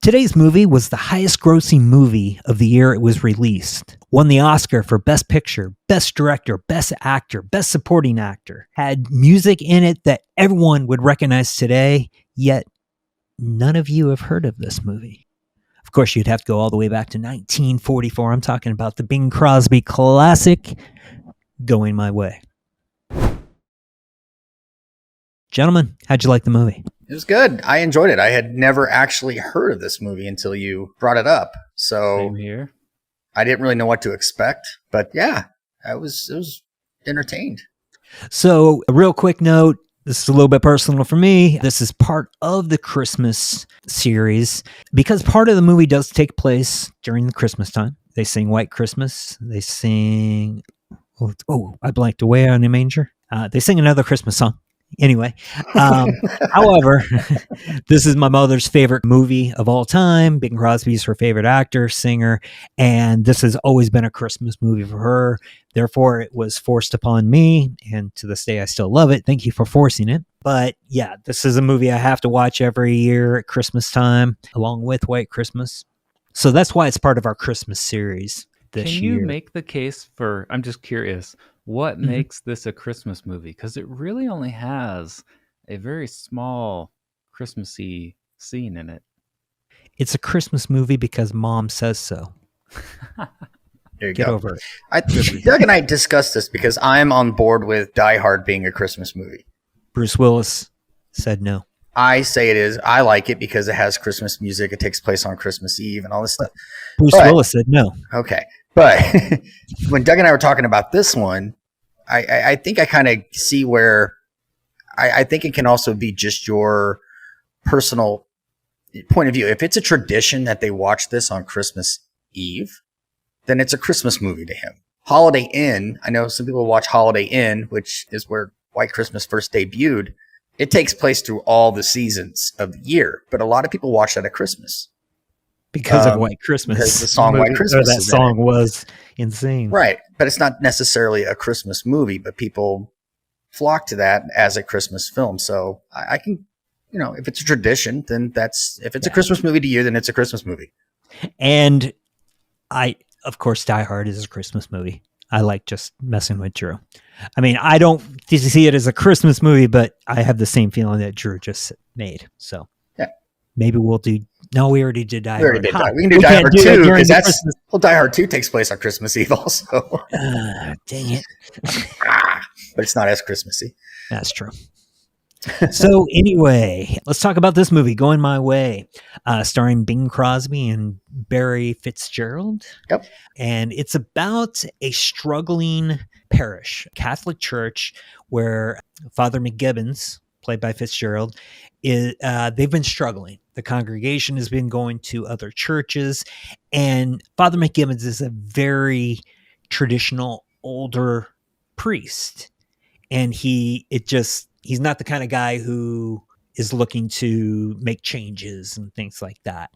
Today's movie was the highest grossing movie of the year it was released. Won the Oscar for Best Picture, Best Director, Best Actor, Best Supporting Actor. Had music in it that everyone would recognize today, yet none of you have heard of this movie. Of course, you'd have to go all the way back to 1944. I'm talking about the Bing Crosby classic, Going My Way. Gentlemen, how'd you like the movie? It was good. I enjoyed it. I had never actually heard of this movie until you brought it up. So Same here. I didn't really know what to expect. But yeah, I was entertained. So a real quick note. This is a little bit personal for me. This is part of the Christmas series because part of the movie does take place during the Christmas time. They sing White Christmas. They sing, I blanked away on the manger. They sing another Christmas song. Anyway, however, this is my mother's favorite movie of all time. Bing Crosby is her favorite actor, singer, and this has always been a Christmas movie for her. Therefore, it was forced upon me, and to this day, I still love it. Thank you for forcing it. But yeah, this is a movie I have to watch every year at Christmas time, along with White Christmas. So that's why it's part of our Christmas series this year. Can you make the case for, I'm just curious, what makes this a Christmas movie? Because it really only has a very small Christmassy scene in it. It's a Christmas movie because Mom says so. There you Get go. over it. Doug and I discussed this because I'm on board with Die Hard being a Christmas movie. Bruce Willis said no. I say it is. I like it because it has Christmas music. It takes place on Christmas Eve and all this stuff. Bruce Willis said no. Okay. But when Doug and I were talking about this one, I think I kind of see where I think it can also be just your personal point of view. If it's a tradition that they watch this on Christmas Eve, then it's a Christmas movie to him. Holiday Inn, I know some people watch Holiday Inn, which is where White Christmas first debuted. It takes place through all the seasons of the year, but a lot of people watch that at Christmas. Because of White Christmas. Because the song White Christmas. That song was insane. Right. But it's not necessarily a Christmas movie, but people flock to that as a Christmas film. So I can, if it's a tradition, then if it's a Christmas movie to you, then it's a Christmas movie. And of course, Die Hard is a Christmas movie. I like just messing with Drew. I mean, I don't see it as a Christmas movie, but I have the same feeling that Drew just made. So maybe we'll do. No, we already did Die Hard. We can do Die Hard 2 because Die Hard 2 takes place on Christmas Eve also. Dang it. But it's not as Christmassy. That's true. So anyway, let's talk about this movie, Going My Way, starring Bing Crosby and Barry Fitzgerald. Yep. And it's about a struggling parish, Catholic church, where Father McGibbons, played by Fitzgerald, they've been struggling. The congregation has been going to other churches, and Father McGibbons is a very traditional, older priest, and he's not the kind of guy who is looking to make changes and things like that.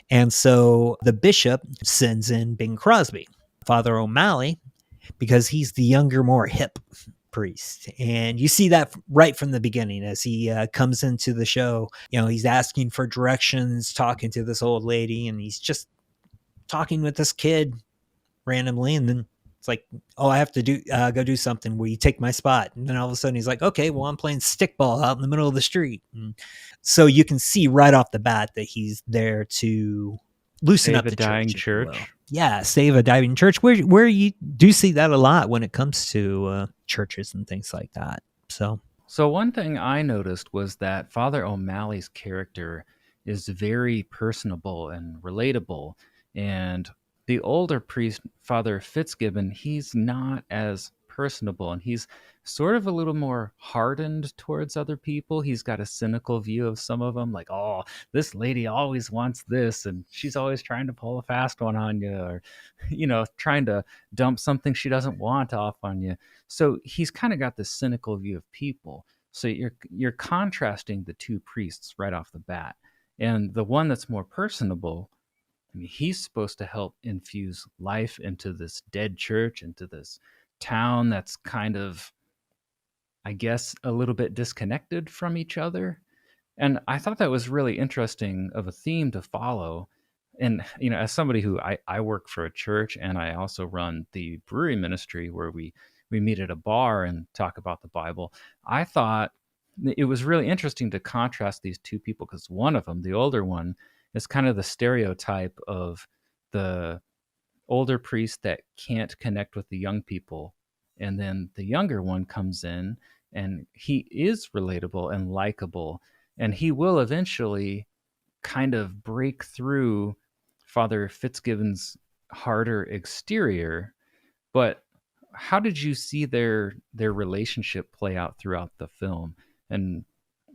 And so the bishop sends in Bing Crosby, Father O'Malley, because he's the younger, more hip priest. And you see that right from the beginning as he comes into the show. He's asking for directions, talking to this old lady, and he's just talking with this kid randomly. And then it's like, oh, I have to go do something. Will you take my spot? And then all of a sudden he's like, okay, well, I'm playing stickball out in the middle of the street. And so you can see right off the bat that he's there to loosen up the dying church. Yeah, save a dying church, where you do see that a lot when it comes to churches and things like that. So one thing I noticed was that Father O'Malley's character is very personable and relatable, and the older priest, Father Fitzgibbon, he's not as personable, and he's sort of a little more hardened towards other people. He's got a cynical view of some of them, like, oh, this lady always wants this, and she's always trying to pull a fast one on you, or, trying to dump something she doesn't want off on you. So he's kind of got this cynical view of people. So you're contrasting the two priests right off the bat. And the one that's more personable, I mean, he's supposed to help infuse life into this dead church, into this town that's kind of, I guess, a little bit disconnected from each other. And I thought that was really interesting of a theme to follow. And, as somebody who I work for a church, and I also run the brewery ministry where we meet at a bar and talk about the Bible, I thought it was really interesting to contrast these two people, because one of them, the older one, is kind of the stereotype of the older priest that can't connect with the young people. And then the younger one comes in and he is relatable and likable. And he will eventually kind of break through Father Fitzgibbon's harder exterior. But how did you see their relationship play out throughout the film? And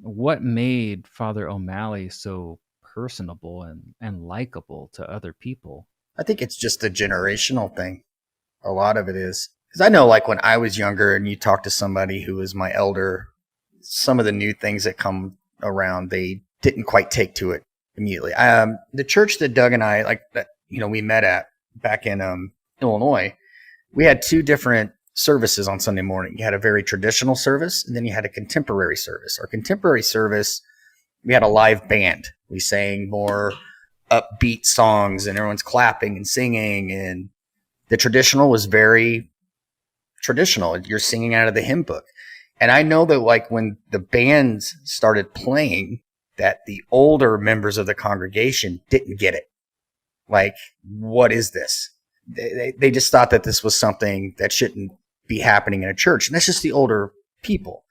what made Father O'Malley so personable and likable to other people? I think it's just a generational thing. A lot of it is. Because I know, like, when I was younger and you talk to somebody who was my elder, some of the new things that come around, they didn't quite take to it immediately. The church that Doug and I, we met at back in Illinois, we had two different services on Sunday morning. You had a very traditional service, and then you had a contemporary service. Our contemporary service, we had a live band. We sang more upbeat songs, and everyone's clapping and singing. And the traditional was very traditional. You're singing out of the hymn book. And I know that, like, when the bands started playing, that the older members of the congregation didn't get it. Like, what is this? They just thought that this was something that shouldn't be happening in a church. And that's just the older people.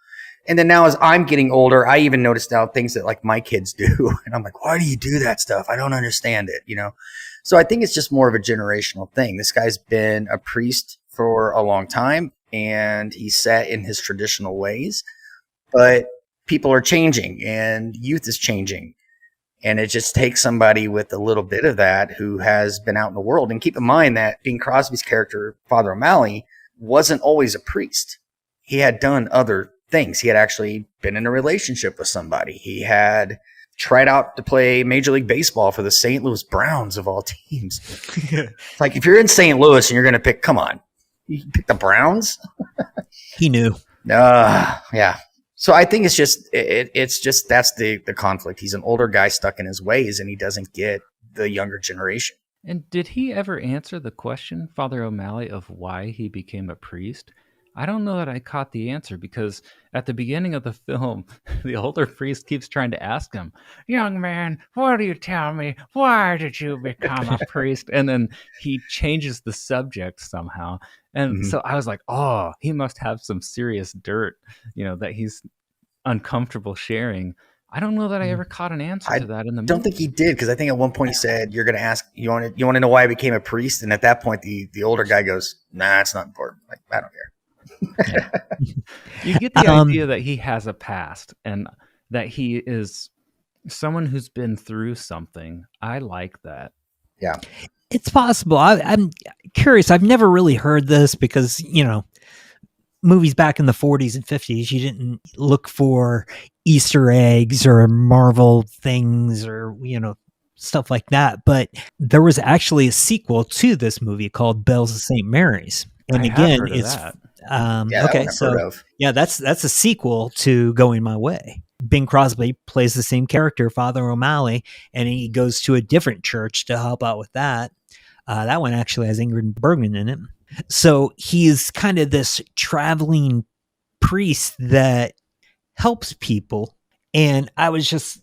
And then now, as I'm getting older, I even notice now things that, like, my kids do. And I'm like, why do you do that stuff? I don't understand it, So I think it's just more of a generational thing. This guy's been a priest for a long time, and he's set in his traditional ways. But people are changing, and youth is changing. And it just takes somebody with a little bit of that who has been out in the world. And keep in mind that Bing Crosby's character, Father O'Malley, wasn't always a priest. He had done other things. He had actually been in a relationship with somebody. He had tried out to play Major League Baseball for the St. Louis Browns of all teams. Like, if you're in St. Louis and you're going to pick, come on, you pick the Browns? He knew. Yeah. So I think it's just that's the conflict. He's an older guy stuck in his ways, and he doesn't get the younger generation. And did he ever answer the question, Father O'Malley, of why he became a priest? I don't know that I caught the answer, because at the beginning of the film, the older priest keeps trying to ask him, "Young man, what do you tell me? Why did you become a priest?" And then he changes the subject somehow. And so I was like, oh, he must have some serious dirt, that he's uncomfortable sharing. I don't know that I ever caught an answer to that in the movie. I don't think he did, because I think at one point he said, "You're going to ask, you want to know why I became a priest?" And at that point, the older guy goes, "Nah, it's not important. Like, I don't care." Yeah. You get the idea that he has a past and that he is someone who's been through something. I like that. Yeah. It's possible. I'm curious. I've never really heard this because, movies back in the 40s and 50s, you didn't look for Easter eggs or Marvel things or, stuff like that. But there was actually a sequel to this movie called Bells of St. Mary's. And again, it's that. Okay, so that's a sequel to Going My Way. Bing Crosby plays the same character, Father O'Malley, and he goes to a different church to help out with that. That one actually has Ingrid Bergman in it. So he's kind of this traveling priest that helps people. And I was just,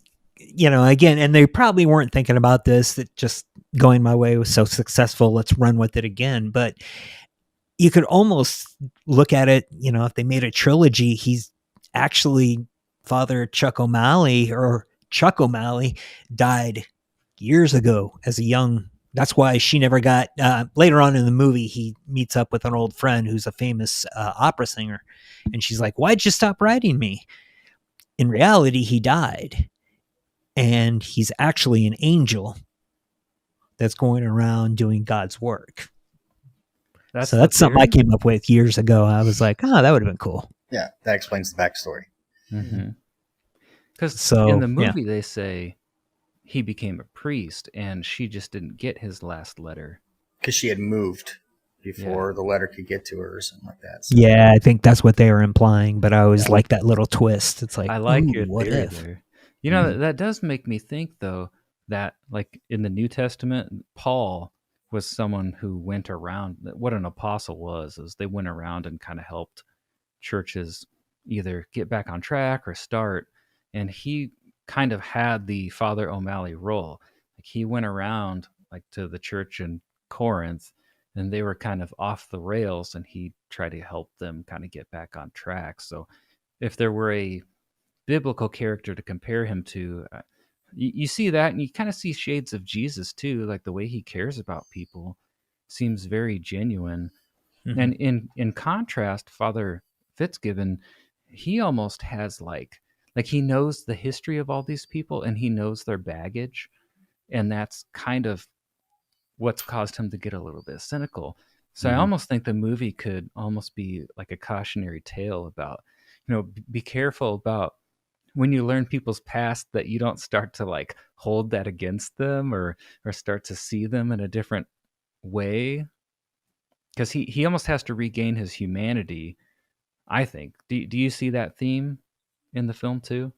again, and they probably weren't thinking about this, that just Going My Way was so successful, let's run with it again. But you could almost look at it, if they made a trilogy, he's actually Father Chuck O'Malley, or Chuck O'Malley, died years ago as a young. That's why she never got, later on in the movie, he meets up with an old friend who's a famous opera singer. And she's like, "Why'd you stop writing me?" In reality, he died. And he's actually an angel that's going around doing God's work. That's something I came up with years ago. I was like, oh, that would have been cool. Yeah, that explains the backstory. Because in the movie, they say he became a priest and she just didn't get his last letter. Because she had moved before the letter could get to her or something like that. So. Yeah, I think that's what they were implying, but I always like that little twist. It's like, I like your theory there. You know, that does make me think, though, that like in the New Testament, Paul was someone who went around. What an apostle was is they went around and kind of helped churches either get back on track or start. And he kind of had the Father O'Malley role. Like he went around like to the church in Corinth, and they were kind of off the rails, and he tried to help them kind of get back on track. So if there were a biblical character to compare him to, you see that, and you kind of see shades of Jesus too, like the way he cares about people seems very genuine. Mm-hmm. And in contrast, Father Fitzgibbon, he almost has like he knows the history of all these people, and he knows their baggage, and that's kind of what's caused him to get a little bit cynical. So I almost think the movie could almost be like a cautionary tale about, be careful about when you learn people's past, that you don't start to like hold that against them, or start to see them in a different way, because he almost has to regain his humanity, I think. Do you see that theme in the film too?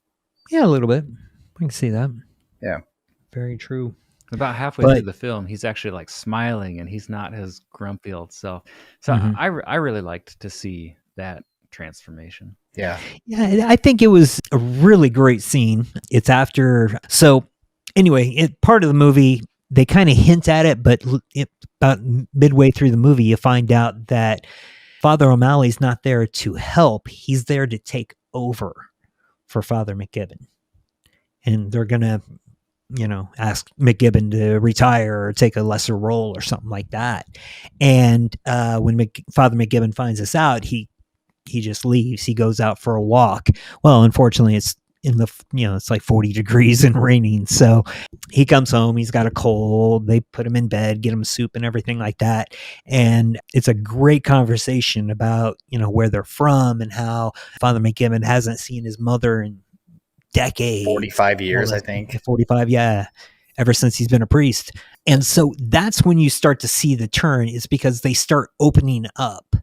Yeah, a little bit. I can see that. Yeah. Very true. About halfway through the film, he's actually like smiling, and he's not his grumpy old self. So I really liked to see that transformation. Yeah. Yeah, I think it was a really great scene. It's after. So anyway, part of the movie, they kind of hint at it, but about midway through the movie, you find out that Father O'Malley's not there to help. He's there to take over for Father McGibbon. And they're going to, ask McGibbon to retire or take a lesser role or something like that. And when Father McGibbon finds this out, he just leaves. He goes out for a walk. Well, unfortunately, it's it's like 40 degrees and raining. So he comes home. He's got a cold. They put him in bed, get him soup and everything like that. And it's a great conversation about, where they're from and how Father McGibbon hasn't seen his mother in decades. 45 years, I think. 45, yeah. Ever since he's been a priest. And so that's when you start to see the turn, is because they start opening up.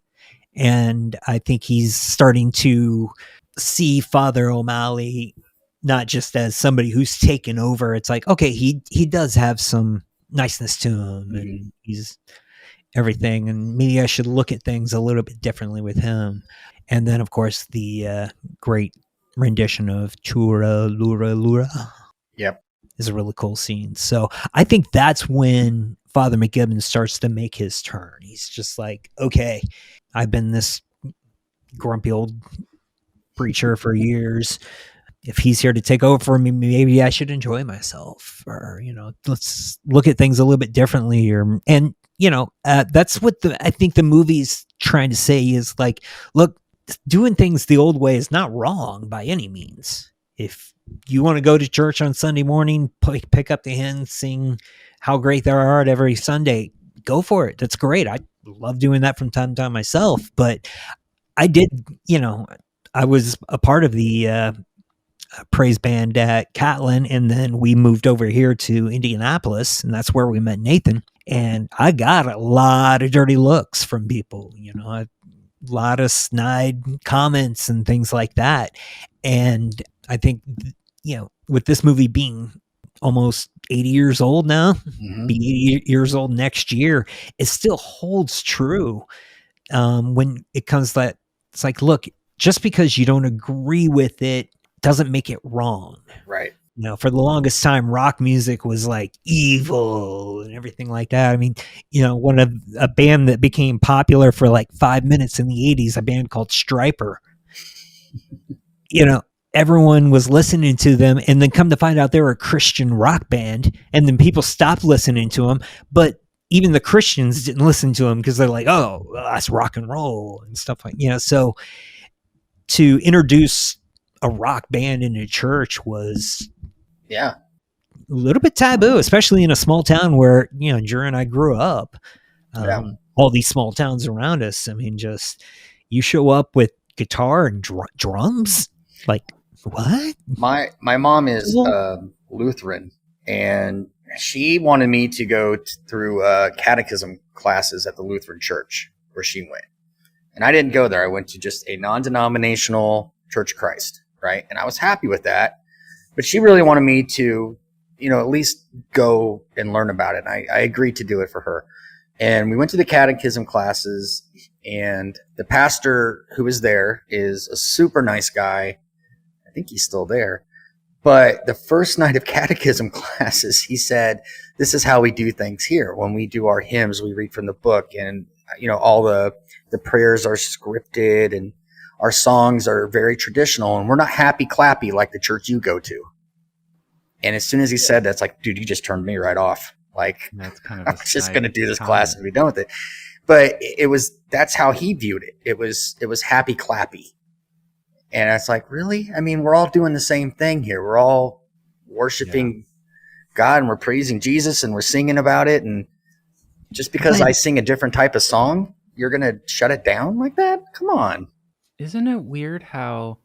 And I think he's starting to see Father O'Malley not just as somebody who's taken over. It's like, okay, he does have some niceness to him, and he's everything, and maybe I should look at things a little bit differently with him. And then, of course, the great rendition of Chura Lura Lura. Yep. Is a really cool scene. So I think that's when Father McGibbon starts to make his turn. He's just like, okay, I've been this grumpy old preacher for years. If he's here to take over for me, maybe I should enjoy myself, or, let's look at things a little bit differently. That's what I think the movie's trying to say is like, look, doing things the old way is not wrong by any means. If you want to go to church on Sunday morning, pick up the hymn, sing how great thou art every Sunday, go for it. That's great. I love doing that from time to time myself, but I did, I was a part of the praise band at Catlin, and then we moved over here to Indianapolis, and that's where we met Nathan. And I got a lot of dirty looks from people, a lot of snide comments and things like that. And I think, with this movie being almost 80 years old now, be 80 years old next year, it still holds true when it comes that it's like, look, just because you don't agree with it doesn't make it wrong. Right. For the longest time, rock music was like evil and everything like that. I mean, one of a band that became popular for like 5 minutes in the 80s, a band called Stryper, everyone was listening to them, and then come to find out they were a Christian rock band, and then people stopped listening to them. But even the Christians didn't listen to them because they're like, oh, well, that's rock and roll and stuff like, so to introduce a rock band in a church was a little bit taboo, especially in a small town where, Drew and I grew up. All these small towns around us. I mean, just you show up with guitar and drums, like what? My mom is Lutheran, and she wanted me to go through catechism classes at the Lutheran church where she went. And I didn't go there. I went to just a non-denominational Church of Christ, right? And I was happy with that. But she really wanted me to, at least go and learn about it. And I agreed to do it for her. And we went to the catechism classes, and the pastor who was there is a super nice guy. I think he's still there. But the first night of catechism classes, he said, this is how we do things here. When we do our hymns, we read from the book, and, all the prayers are scripted, and our songs are very traditional, and we're not happy clappy like the church you go to. And as soon as he said that, it's like, dude, you just turned me right off. Like, That's kind of I'm just going to do this class and be done with it. But that's how he viewed it. It was happy clappy. And it's like, really? I mean, we're all doing the same thing here. We're all worshiping God, and we're praising Jesus, and we're singing about it. And just because I sing a different type of song, you're going to shut it down like that? Come on. Isn't it weird how,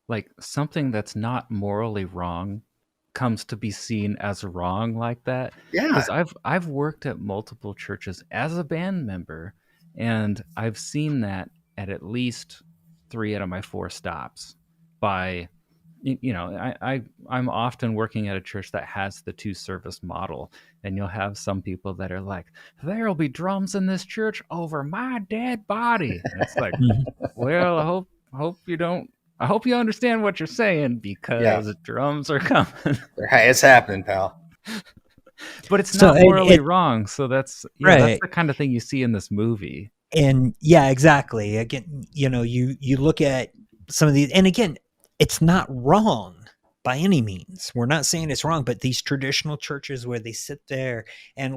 like, something that's not morally wrong comes to be seen as wrong like that? Yeah. Because I've worked at multiple churches as a band member, and I've seen that at least 3 out of my 4 stops. I'm often working at a church that has the 2-service model, and you'll have some people that are like, there'll be drums in this church over my dead body. And it's like, well, I hope you don't. I hope you understand what you're saying, because drums are coming. It's happening, pal. But it's not morally wrong. So that's right. That's the kind of thing you see in this movie. And yeah, exactly. Again, you look at some of these, and again, it's not wrong by any means. We're not saying it's wrong, but these traditional churches where they sit there and,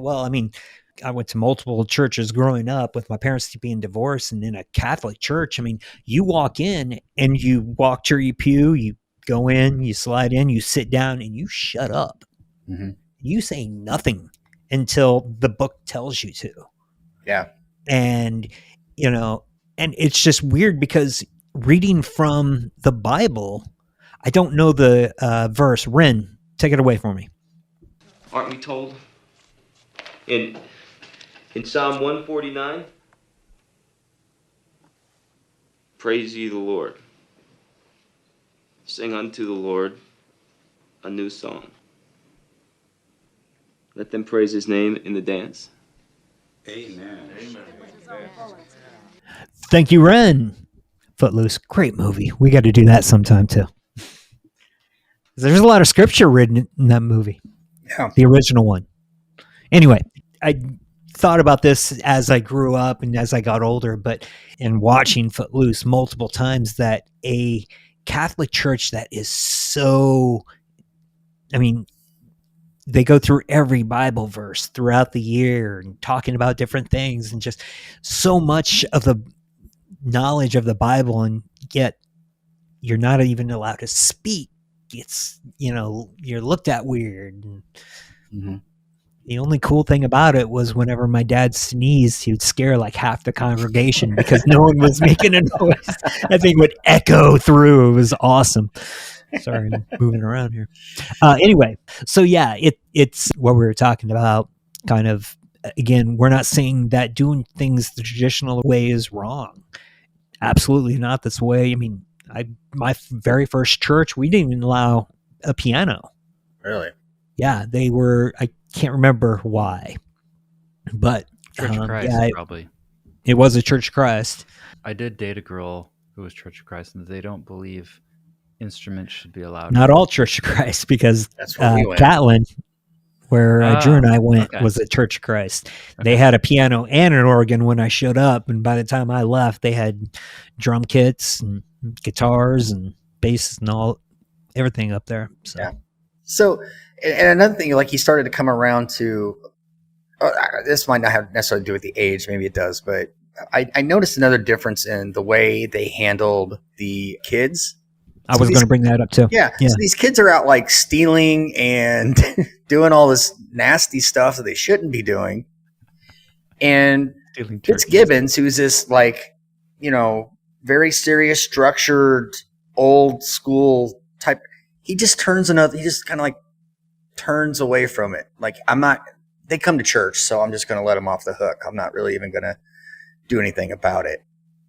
I went to multiple churches growing up with my parents being divorced, and in a Catholic church, you walk in and you walk to your pew, you go in, you slide in, you sit down, and you shut up. Mm-hmm. You say nothing until the book tells you to. Yeah. And, and it's just weird because reading from the Bible, I don't know the verse. Ren, take it away for me. Aren't we told in Psalm 149? Praise ye the Lord. Sing unto the Lord a new song. Let them praise his name in the dance. Amen. Thank you, Ren. Footloose, great movie. We got to do that sometime too. There's a lot of scripture written in that movie. Yeah. The original one. Anyway, I thought about this as I grew up and as I got older, but in watching Footloose multiple times, that a Catholic church that is so, they go through every Bible verse throughout the year and talking about different things, and just so much of the knowledge of the Bible, and yet you're not even allowed to speak. It's, you're looked at weird. Mm-hmm. The only cool thing about it was whenever my dad sneezed, he would scare like half the congregation because no one was making a noise. That thing would echo through. It was awesome. Sorry, I'm moving around here. Anyway, so yeah, it's what we were talking about. Kind of, again, we're not saying that doing things the traditional way is wrong. Absolutely not this way. My very first church, we didn't even allow a piano. Really? Yeah, they were. I can't remember why, but Church of Christ, probably. It was a Church of Christ. I did date a girl who was Church of Christ, and they don't believe instruments should be allowed. Not all Church of Christ, because that's where we went. Catlin, where Drew and I went, was a Church of Christ. Okay. They had a piano and an organ when I showed up, and by the time I left, they had drum kits and guitars and bass and everything up there. So. Yeah. So, and another thing, like, he started to come around to, this might not have necessarily to do with the age, maybe it does, but I noticed another difference in the way they handled the kids. I was going to bring that up too. Yeah. So these kids are out like stealing and doing all this nasty stuff that they shouldn't be doing. And Fitzgibbons, who's this very serious, structured, old school type, he just kind of turns away from it. Like, they come to church, so I'm just going to let them off the hook. I'm not really even going to do anything about it.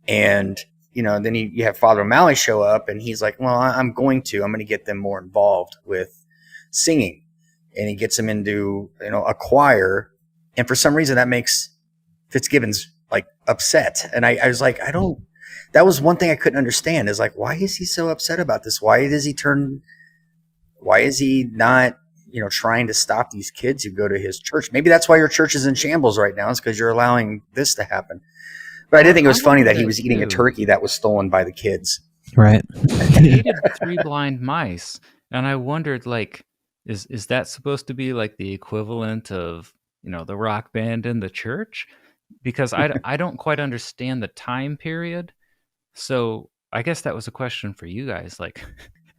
And, then you have Father O'Malley show up, and he's like, well, I'm going to get them more involved with singing. And he gets them into, a choir. And for some reason that makes Fitzgibbons like upset. And I was like, that was one thing I couldn't understand, is like, why is he so upset about this? Why is he not, trying to stop these kids who go to his church? Maybe that's why your church is in shambles right now, is because you're allowing this to happen. But I did think it was funny that he was eating a turkey that was stolen by the kids. Right. He ate Three Blind Mice. And I wondered, like, is that supposed to be like the equivalent of, the rock band in the church? Because I don't quite understand the time period. So I guess that was a question for you guys. Like,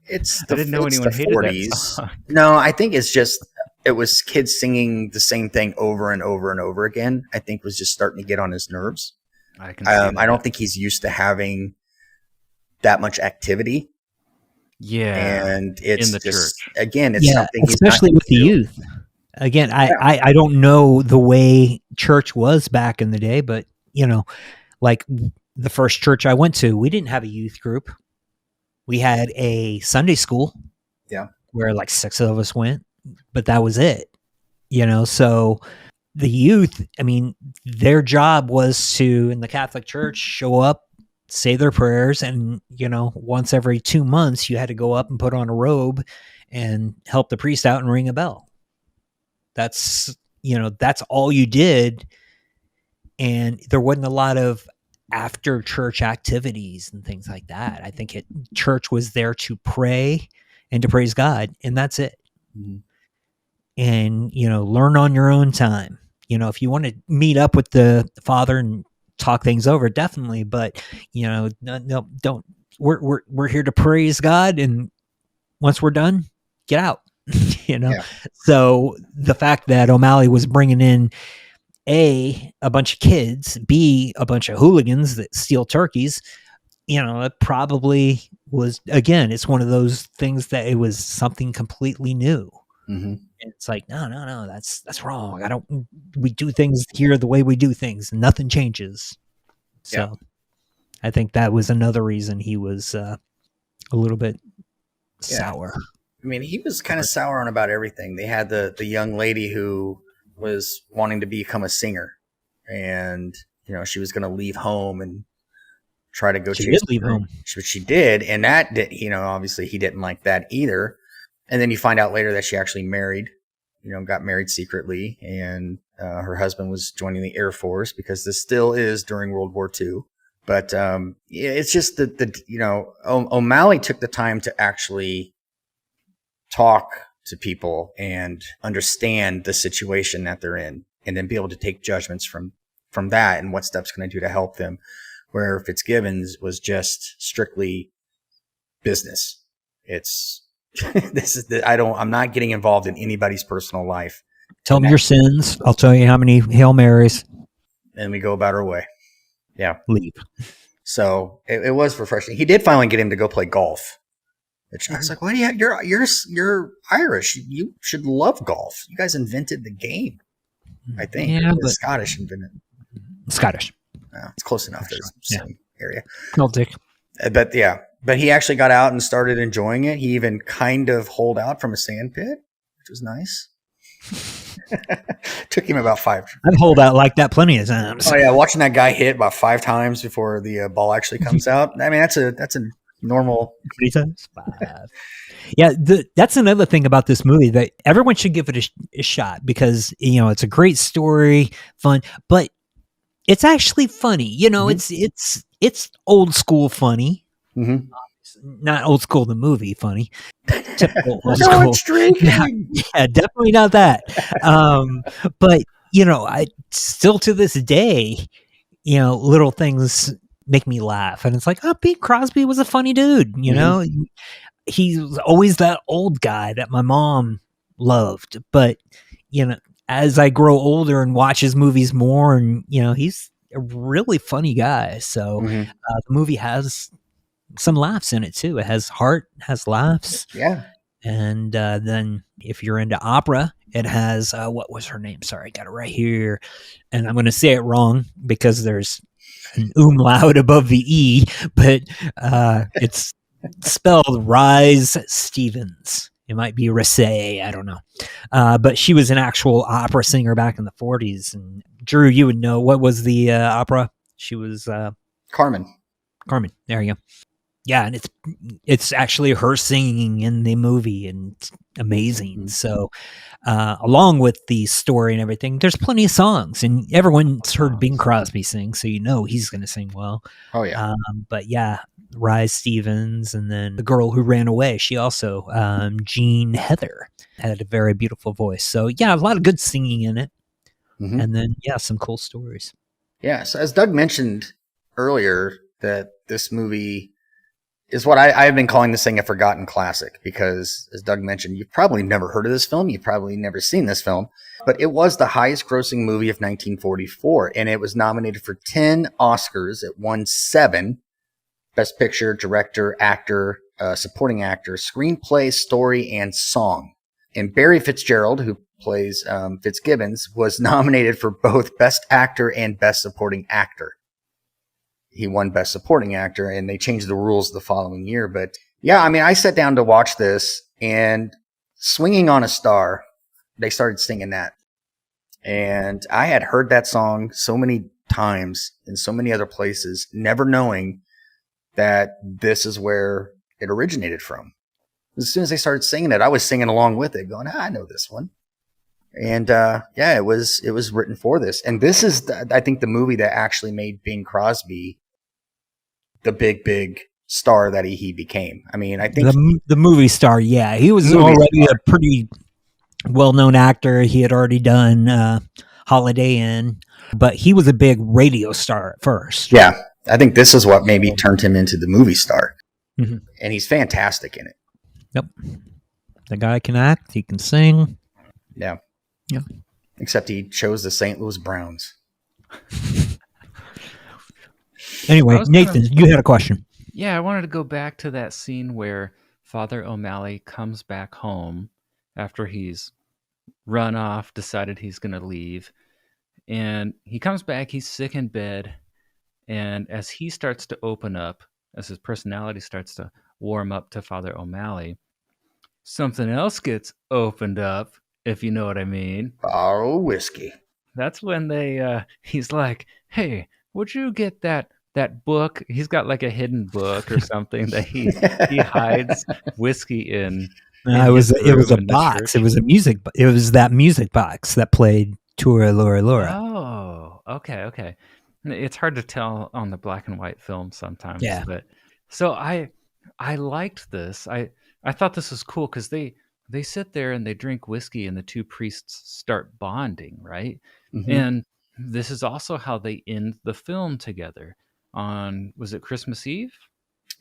I didn't know anyone hated 40s. That song. No, I think it was kids singing the same thing over and over and over again. I think was just starting to get on his nerves. I don't think he's used to having that much activity. Yeah, and it's in the just, church. Again, it's something especially with the youth. Again, I don't know the way church was back in the day, but like the first church I went to, we didn't have a youth group. We had a Sunday school, where like 6 of us went, but that was it. So the youth, I mean, their job was to, in the Catholic Church, show up, say their prayers, and once every 2 months you had to go up and put on a robe and help the priest out and ring a bell. That's all you did. And there wasn't a lot of after church activities and things like that. I think church was there to pray and to praise God, and that's it. Mm-hmm. And learn on your own time. If you want to meet up with the father and talk things over, definitely. But no, don't. We're here to praise God, and once we're done, get out. So the fact that O'Malley was bringing in a bunch of kids, B, a bunch of hooligans that steal turkeys, it probably was, again, it's one of those things that it was something completely new. Mm-hmm. And it's like, no, that's wrong. We do things here the way we do things, and nothing changes. So I think that was another reason he was a little bit sour. I mean, he was kind of sour on about everything. They had the young lady who was wanting to become a singer, and she was going to leave home and try to go. She did leave home. She did, and that did, obviously he didn't like that either. And then you find out later that she actually married, got married secretly, and her husband was joining the Air Force, because this still is during World War II. But it's just that O'Malley took the time to actually talk to people and understand the situation that they're in, and then be able to take judgments from that and what steps can I do to help them. Where Fitzgibbons was just strictly business. It's I'm not getting involved in anybody's personal life. Tell me your sins. I'll tell you how many Hail Marys. And we go about our way. Yeah. Leave. So it was refreshing. He did finally get him to go play golf. Which I was like, "What do you're Irish. You should love golf. You guys invented the game." I think. Yeah, but Scottish invented. Scottish. It's close enough. There's same area. Celtic. But he actually got out and started enjoying it. He even kind of holed out from a sand pit, which was nice. Took him about 5. I've holed out like that plenty of times. Oh yeah, watching that guy hit about 5 times before the ball actually comes out. I mean, that's a normal. 3 times? 5. Yeah, that's another thing about this movie, that everyone should give it a shot, because it's a great story, fun, but it's actually funny. Mm-hmm. It's old school funny. Mm-hmm. Not old school the movie funny. Typical old school. Yeah, definitely not that. But I still to this day, little things make me laugh, and it's like, oh, Bing Crosby was a funny dude. Mm-hmm. He was always that old guy that my mom loved. But as I grow older and watch his movies more, and he's a really funny guy. So mm-hmm. The movie has some laughs in it too. It has heart, has laughs. Yeah. And then if you're into opera, it has what was her name? Sorry, I got it right here, and I'm going to say it wrong because there's an umlaut above the E, but it's spelled Rise Stevens. It might be Rissay, I don't know. But she was an actual opera singer back in the 40s. And Drew, you would know, what was the opera? She was Carmen. Carmen. There you go. Yeah, and it's actually her singing in the movie, and it's amazing. Mhm. So, along with the story and everything, there's plenty of songs, and everyone's heard Bing Crosby sing, so you know he's going to sing well. Oh yeah. But yeah, Rise Stevens, and then the girl who ran away, she also, Jean Heather, had a very beautiful voice. So yeah, a lot of good singing in it, Mhm. and then yeah, some cool stories. Yeah. So as Doug mentioned earlier, that this movie is what I've been calling this thing a forgotten classic, because as Doug mentioned, you've probably never heard of this film. You've probably never seen this film, but it was the highest grossing movie of 1944. And it was nominated for 10 Oscars. It won 7: Best Picture, Director, Actor, Supporting Actor, Screenplay, Story, and Song. And Barry Fitzgerald, who plays Fitzgibbons, was nominated for both Best Actor and Best Supporting Actor. He won Best Supporting Actor, and they changed the rules the following year. But yeah, I mean, I sat down to watch this, and Swinging on a Star, they started singing that. And I had heard that song so many times in so many other places, never knowing that this is where it originated from. As soon as they started singing it, I was singing along with it, going, I know this one. And yeah, it was written for this. And this is, I think, the movie that actually made Bing Crosby the big star that he became. I mean, I think The movie star, yeah. He was already a pretty well-known actor. He had already done Holiday Inn, but he was a big radio star at first. Yeah, I think this is what maybe turned him into the movie star. Mhm. And he's fantastic in it. Yep. The guy can act, he can sing. Yeah. Yeah. Except he chose the St. Louis Browns. Anyway, Nathan, you had a question. Yeah, I wanted to go back to that scene where Father O'Malley comes back home after he's run off, decided he's going to leave. And he comes back, he's sick in bed. And as he starts to open up, as his personality starts to warm up to Father O'Malley, something else gets opened up, if you know what I mean. Borrow whiskey. That's when he's like, hey, would you get that book? He's got like a hidden book or something that he hides whiskey in. It was a box. It was a music. It was that music box that played Tura Lura Lura. Oh, okay. It's hard to tell on the black and white film sometimes. Yeah. But so I liked this. I thought this was cool because they sit there and they drink whiskey and the two priests start bonding, right? Mm-hmm. And this is also how they end the film together on, was it Christmas Eve?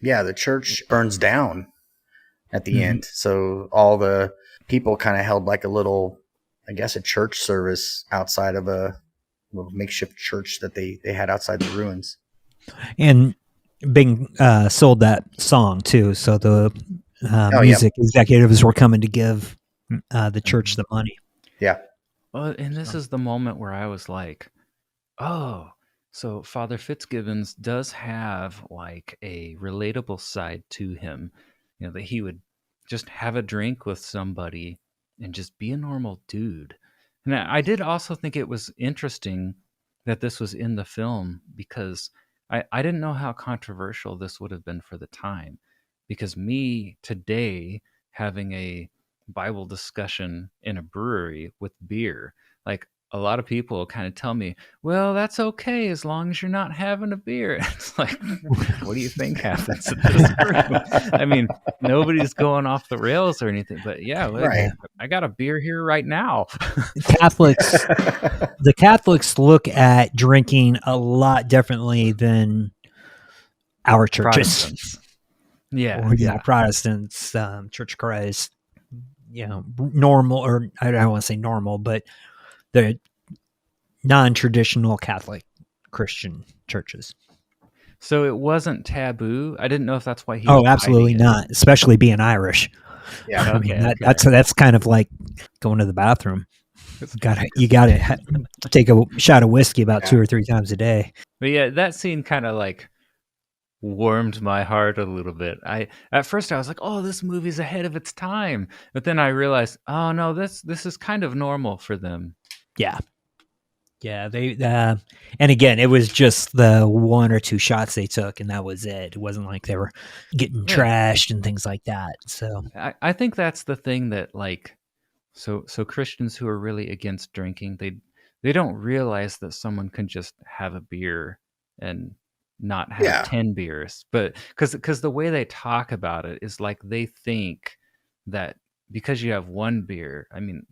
Yeah, the church burns down at the end. So all the people kind of held like a little, I guess, a church service outside of a little makeshift church that they had outside the ruins. And Bing sold that song too. So the music executives were coming to give the church the money. Yeah. Well, and this is the moment where I was like, oh, so Father Fitzgibbons does have like a relatable side to him, you know, that he would just have a drink with somebody and just be a normal dude. And I did also think it was interesting that this was in the film because I didn't know how controversial this would have been for the time. Because me today having a Bible discussion in a brewery with beer, like a lot of people kind of tell me, well, that's okay as long as you're not having a beer. It's like, what do you think happens in this room? I mean, nobody's going off the rails or anything, but yeah, Right. I got a beer here right now. The Catholics look at drinking a lot differently than our churches. Protestants. Yeah. Protestants, Church of Christ, normal, or I don't want to say normal, but the non-traditional Catholic Christian churches. So it wasn't taboo. I didn't know if that's why he. Oh, absolutely not. Especially being Irish. Yeah. I mean, that's kind of like going to the bathroom. You gotta take a shot of whiskey about Yeah. 2 or 3 times a day. But yeah, that scene kind of like warmed my heart a little bit. At first I was like, "Oh, this movie's ahead of its time," but then I realized, "Oh no, this is kind of normal for them." Yeah. Yeah, they and again, it was just the 1 or 2 shots they took, and that was it. It wasn't like they were getting Yeah. trashed and things like that. So I think that's the thing that like so Christians who are really against drinking, they don't realize that someone can just have a beer and not have Yeah. 10 beers. But cuz the way they talk about it is like they think that because you have 1 beer, I mean,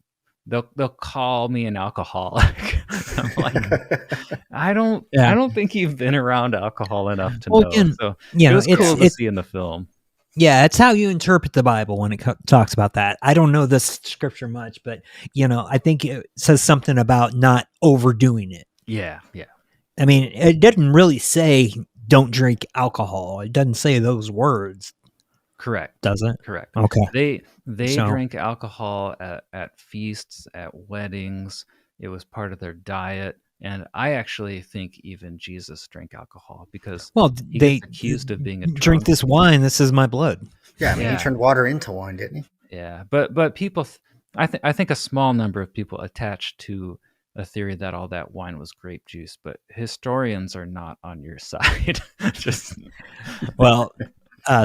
they'll call me an alcoholic. I'm like, I don't think you've been around alcohol enough to Well, know. again, So you it know, was cool to it's see in the film. yeah, it's how you interpret the Bible when it talks about that. I don't know this scripture much, but you know, I think it says something about not overdoing it. Yeah. I mean, it doesn't really say don't drink alcohol. It doesn't say those words, Correct. does it? Correct. Okay. They So- drank alcohol at feasts, at weddings. It was part of their diet. And I actually think even Jesus drank alcohol because Well, he they gets accused of being a drink drunk. this wine. This is my blood. Yeah, I mean, Yeah. he turned water into wine, didn't he? Yeah, but people, I think a small number of people attach to a theory that all that wine was grape juice, but historians are not on your side. Just Well,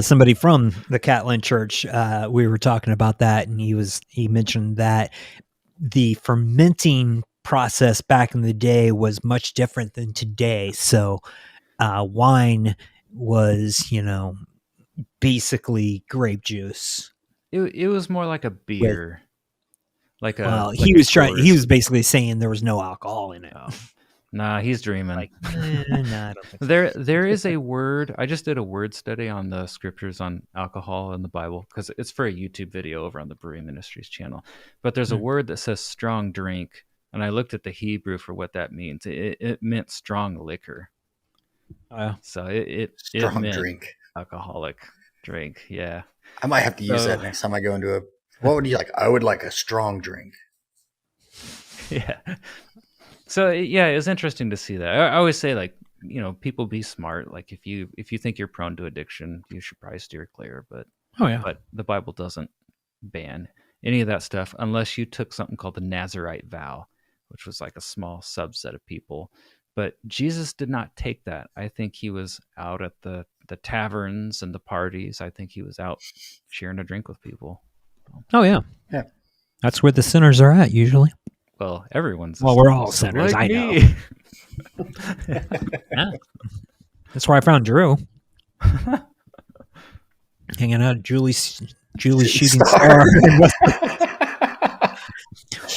somebody from the Catlin Church, we were talking about that, and he mentioned that the fermenting process back in the day was much different than today. So, wine was, you know, basically grape juice. it was more like a beer, like a. Well, like he a was trying. He Coors. was basically saying there was no alcohol in it. Oh. Nah, he's dreaming. Like, nah, I don't think so. There is a word. I just did a word study on the scriptures on alcohol in the Bible because it's for a YouTube video over on the Brewing Ministries channel. But there's a word that says strong drink, and I looked at the Hebrew for what that means. It meant strong liquor. So it Strong meant drink. alcoholic drink. Yeah. I might have to use So- that next time I go into a. What would you like? I would like a strong drink. Yeah. So yeah, it was interesting to see that. I always say, like, you know, people be smart. Like if you think you're prone to addiction, you should probably steer clear. But the Bible doesn't ban any of that stuff unless you took something called the Nazirite vow, which was like a small subset of people. But Jesus did not take that. I think he was out at the taverns and the parties. I think he was out sharing a drink with people. Oh yeah, Yeah. That's where the sinners are at usually. Well, everyone's. Well, we're all so sinners, like I know. me. Yeah. That's where I found Drew. Hanging out at Julie's shooting star.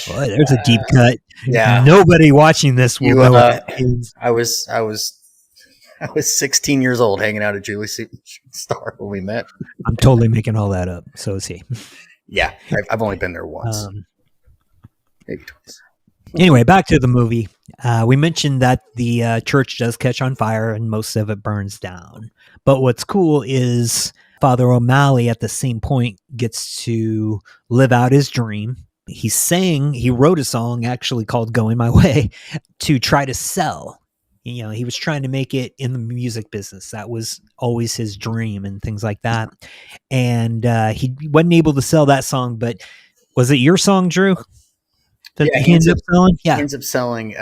Boy, there's a deep cut. Yeah. Nobody watching this will You, know what that is. I was 16 years old hanging out at Julie's Star when we met. I'm totally making all that up. So is he. Yeah, I've only been there once, maybe twice. Anyway, back to the movie. We mentioned that the church does catch on fire and most of it burns down. But what's cool is Father O'Malley at the same point gets to live out his dream. He wrote a song actually called Going My Way to try to sell. You know, he was trying to make it in the music business. That was always his dream and things like that. And he wasn't able to sell that song, but was it your song, Drew? That Yeah, he ended up selling? Yeah. He ends up selling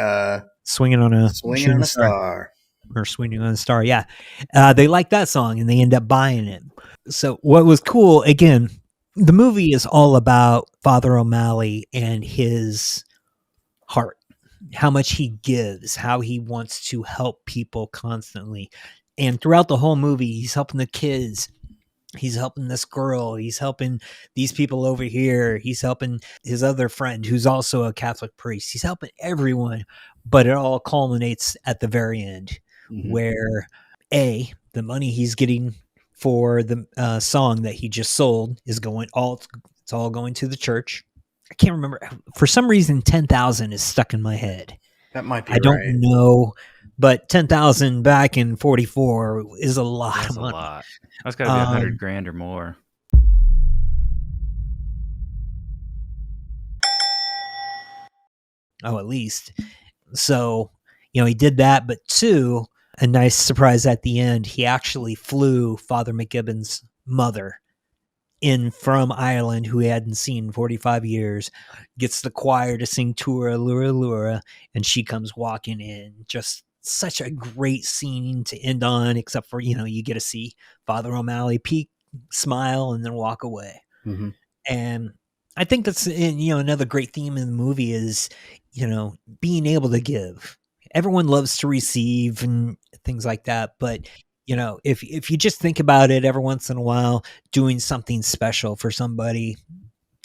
Swinging on a Swinging on a Star. Or Swinging on a Star, yeah. They liked that song and they end up buying it. So what was cool, again, the movie is all about Father O'Malley and his heart, how much he gives, how he wants to help people constantly. And throughout the whole movie, he's helping the kids. He's helping this girl. He's helping these people over here. He's helping his other friend who's also a Catholic priest. He's helping everyone, but it all culminates at the very end where the money he's getting for the song that he just sold is it's all going to the church. I can't remember. For some reason, 10,000 is stuck in my head. That might be I don't right. know, but 10,000 back in 44 is a lot That's of a money. lot. That's got to be $100,000 or more. Oh, at least. So, he did that, but two, a nice surprise at the end, he actually flew Father McGibbon's mother in from Ireland, who he hadn't seen in 45 years, gets the choir to sing Tura Lura Lura, and she comes walking in. Just such a great scene to end on, except for, you get to see Father O'Malley peek, smile, and then walk away. Mm-hmm. And I think that's, another great theme in the movie is, being able to give. Everyone loves to receive and things like that. But, if you just think about it every once in a while, doing something special for somebody,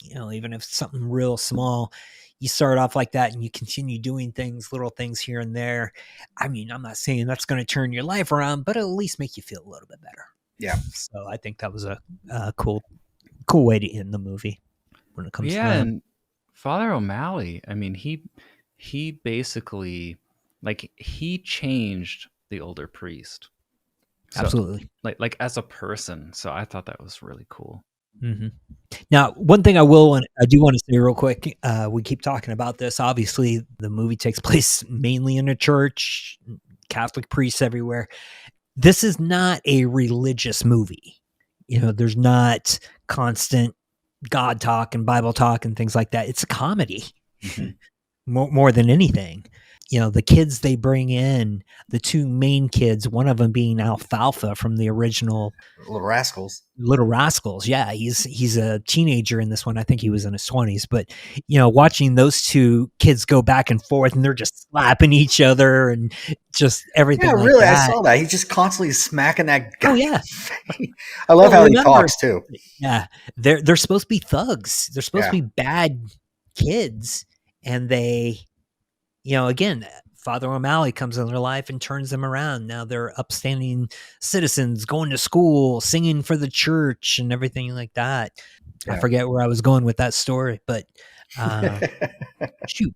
even if it's something real small, you start off like that and you continue doing little things here and there. I mean, I'm not saying that's going to turn your life around, but it'll at least make you feel a little bit better. Yeah. So I think that was a cool way to end the movie when it comes to that. And Father O'Malley, I mean, he basically, like, he changed the older priest. So, absolutely. Like as a person. So I thought that was really cool. Mm-hmm. Now, one thing I do want to say real quick, we keep talking about this. Obviously, the movie takes place mainly in a church, Catholic priests everywhere. This is not a religious movie. There's not constant God talk and Bible talk and things like that. It's a comedy. Mm-hmm. more than anything. The kids they bring in, the two main kids, one of them being Alfalfa from the original Little Rascals. Little Rascals. Yeah, he's a teenager in this one. I think he was in his 20s. But, watching those two kids go back and forth and they're just slapping each other and just everything. Yeah, like really, that. I saw that. He's just constantly smacking that guy. Oh, yeah. I love how he talks, too. Yeah, they're supposed to be thugs. They're supposed to be bad kids. And they, again, Father O'Malley comes in their life and turns them around. Now they're upstanding citizens, going to school, singing for the church and everything like that. Yeah. I forget where I was going with that story, but shoot,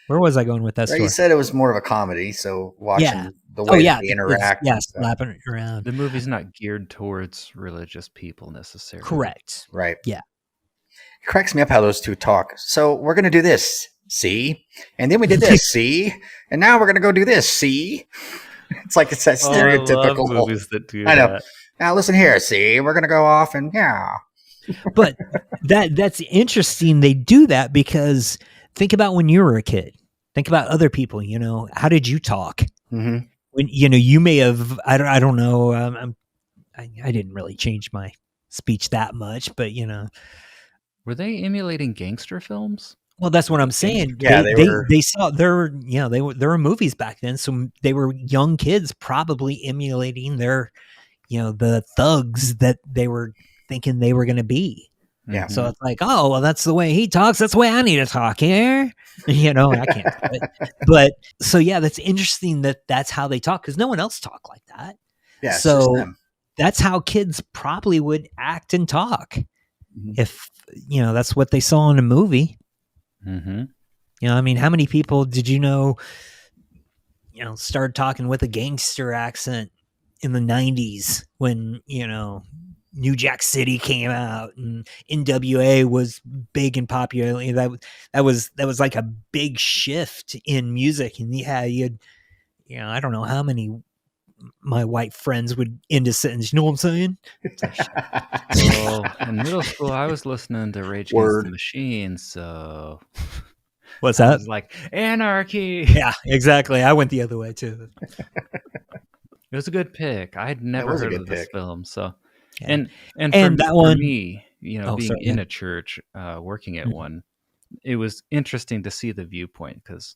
where was I going with that story? You said it was more of a comedy, so watching the way they interact. Slapping around. The movie's not geared towards religious people necessarily. Correct. Right. Yeah. It cracks me up how those two talk. So we're going to do this. See? And then we did this, see? And now we're going to go do this, see? It's like it's that stereotypical. I love movies that do I know. that. Now listen here, see? We're going to go off and But that's interesting. They do that because think about when you were a kid. Think about other people, how did you talk? Mm-hmm. When, you may have, I don't know. I didn't really change my speech that much, but Were they emulating gangster films? Well, that's what I'm saying. Yeah, there were movies back then, so they were young kids probably emulating their, the thugs that they were thinking they were going to be. Yeah. So it's like, oh, well, that's the way he talks. That's the way I need to talk here. I can't do it. But so, yeah, that's interesting that's how they talk because no one else talk like that. Yeah. So that's how kids probably would act and talk if, that's what they saw in a movie. Mm-hmm. How many people did started talking with a gangster accent in the 90s when, New Jack City came out and NWA was big and popular. That was like a big shift in music. And you had, I don't know how many my white friends would end a sentence. You know what I'm saying? Well, in middle school, I was listening to Rage Against the Machine, so what's that? I was like, anarchy. Yeah, exactly. I went the other way too. It was a good pick. I had never heard of this film, so yeah. and for me, being in a church, working at one, it was interesting to see the viewpoint because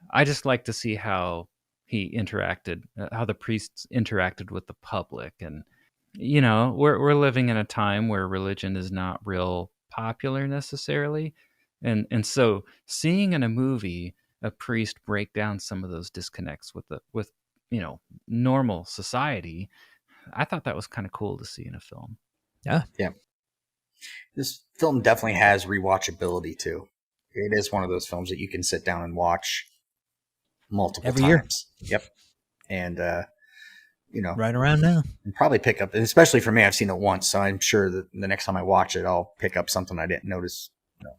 I just like to see how he interacted, how the priests interacted with the public. And, we're living in a time where religion is not real popular necessarily. And so seeing in a movie a priest break down some of those disconnects with normal society, I thought that was kind of cool to see in a film. Yeah. Yeah. This film definitely has rewatchability too. It is one of those films that you can sit down and watch multiple every times. Year. Yep. And right around now, and probably pick up, especially for me, I've seen it once, so I'm sure that the next time I watch it, I'll pick up something I didn't notice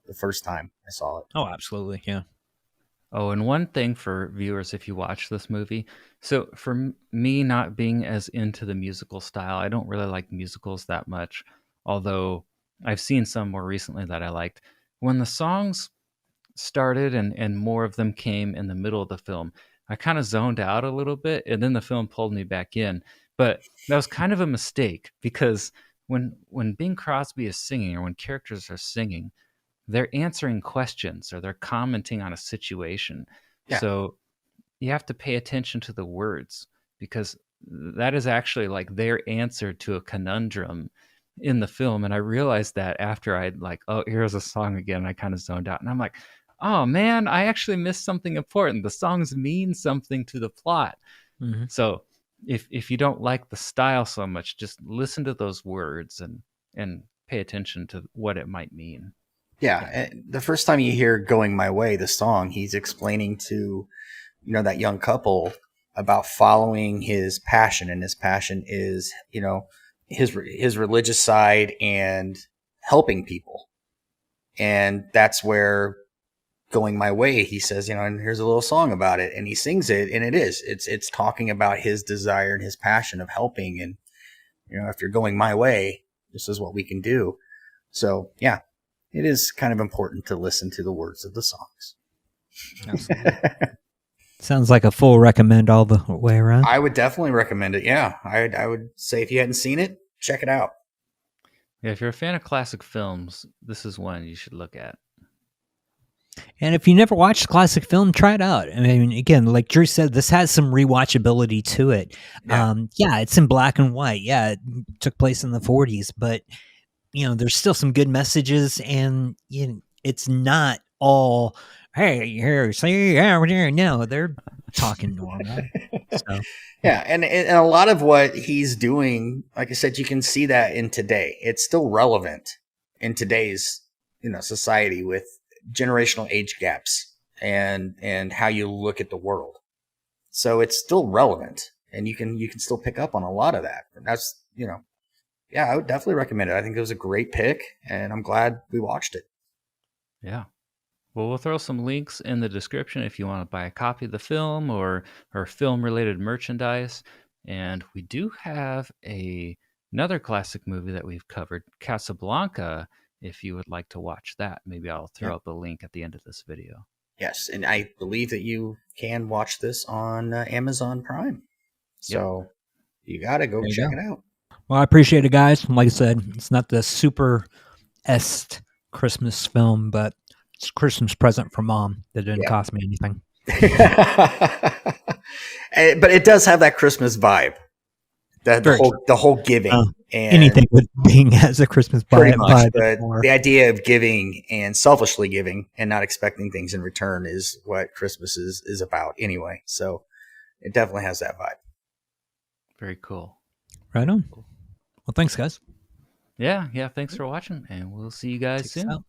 the first time I saw it. Oh, absolutely. Yeah. Oh, and one thing for viewers, if you watch this movie, so for me not being as into the musical style, I don't really like musicals that much, although I've seen some more recently that I liked. When the songs started and more of them came in the middle of the film, I kind of zoned out a little bit, and then the film pulled me back in. But that was kind of a mistake because when Bing Crosby is singing or when characters are singing, they're answering questions or they're commenting on a situation. Yeah. So you have to pay attention to the words because that is actually like their answer to a conundrum in the film. And I realized that after I'd like, oh, here's a song again. I kind of zoned out and I'm like, oh man, I actually missed something important. The songs mean something to the plot. Mm-hmm. So if you don't like the style so much, just listen to those words and pay attention to what it might mean. Yeah. And the first time you hear Going My Way, the song, he's explaining to, that young couple about following his passion. And his passion is, his religious side and helping people. And that's where Going My Way, he says, and here's a little song about it. And he sings it. And it's talking about his desire and his passion of helping. And, if you're going my way, this is what we can do. So, yeah. It is kind of important to listen to the words of the songs. Absolutely. Sounds like a full recommend all the way around. I would definitely recommend it. Yeah, I would say if you hadn't seen it, check it out. Yeah, if you're a fan of classic films, this is one you should look at. And if you never watched a classic film, try it out. I mean, again, like Drew said, this has some rewatchability to it. Yeah. It's in black and white. Yeah, it took place in the 40s, but there's still some good messages, and it's not all, hey, here, see, no, they're talking normal. So. Yeah, and a lot of what he's doing, like I said, you can see that in today. It's still relevant in today's, society with generational age gaps and how you look at the world. So it's still relevant, and you can still pick up on a lot of that. And that's, yeah, I would definitely recommend it. I think it was a great pick, and I'm glad we watched it. Yeah. Well, we'll throw some links in the description if you want to buy a copy of the film or film-related merchandise. And we do have another classic movie that we've covered, Casablanca, if you would like to watch that. Maybe I'll throw up a link at the end of this video. Yes, and I believe that you can watch this on Amazon Prime. So you got to go check it out. Well, I appreciate it, guys. Like I said, it's not the super est Christmas film, but it's a Christmas present for Mom that didn't cost me anything. But it does have that Christmas vibe. The whole giving. And anything with being as a Christmas pretty much, vibe. But the idea of giving and selfishly giving and not expecting things in return is what Christmas is about anyway. So it definitely has that vibe. Very cool. Right on. Well, thanks, guys. Yeah. Thanks for watching, and we'll see you guys soon.